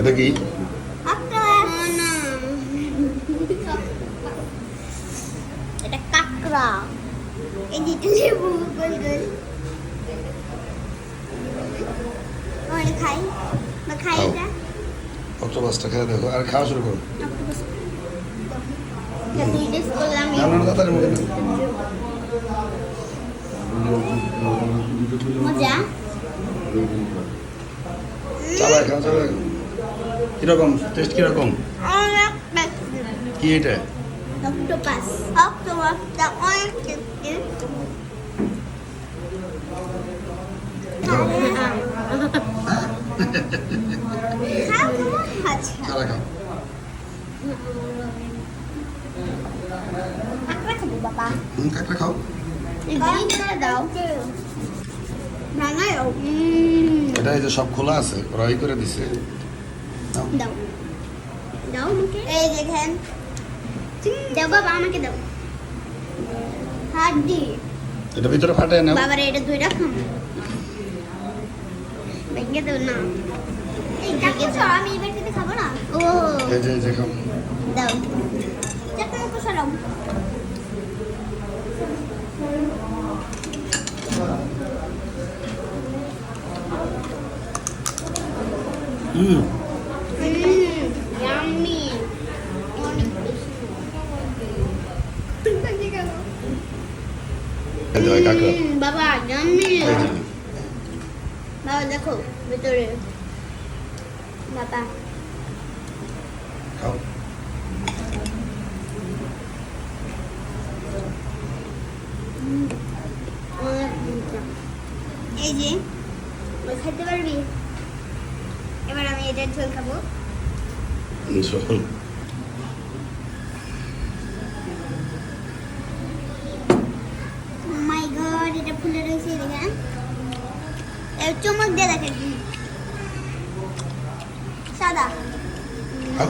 এটা কি? এটা কাঁকড়া। এই যে লেবু গোল গোল। ওই খাই না খাই খাও। এটা। অক্টোপাসটা খেয়ে দেখো আর খাওয়া শুরু করো। দুই টেস্ট করলাম। না না তাড়াতাড়ি মুখে নাও। মজা। চাবাই খাও চাবাই খাও। কিরকম টেস্ট কিরকম? অনেক টেস্টি। কি এটা? অক্টোপাস। অক্টোপাসটা অনেক টেস্টি। খারা খাও। কাঁকড়া খাবো বাবা। কাঁকড়া খাও। দাও ভাঙাও। এটা এই যে সব খোলা আছে রয় করে দিছে। নাও। দাও দাও আমাকে। এই দেখেন দাও বাবা আমাকে দাও। হাড্ডি। এটা ভিতরে ফাটায় নাও। বাবারে এটা দুই রকম। ভেঙে দাও না। এই কাকে আমি এবার খেতে খাবো না। ও এই যে খাও। দাও চাকু মুখে সরাও। হুম ইয়াম্মি অনেক বেশি। এই যে কাঁকড়া। বাবা ইয়াম্মি। এই যে বাবা দেখো ভিতরে বাবা। খাও। এই যে খাইতে পারবি। এবার আমি এটার ঝোল খাবো। শোন। মাই গড এটা ফুলে রয়েছে দেখেন। এর চমক দিয়ে দেখেন সাদা। খাও।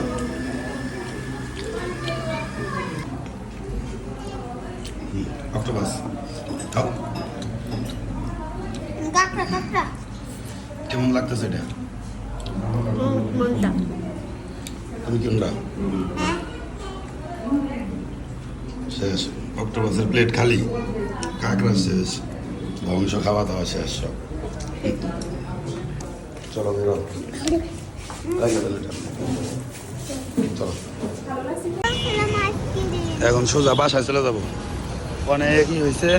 অক্টোপাস খাও। কাঁকড়া কাঁকড়া। কেমন লাগতেছে এটা? মনটা তুমি কোনটা? শেষ। অক্টোপাসের প্লেট খালি, কাঁকড়া শেষ, ধ্বংস, খাওয়া দাওয়া শেষ সব। চলো বেরো। চলো এখন সোজা বাসায় চলে যাবো। অনেকই হয়েছে।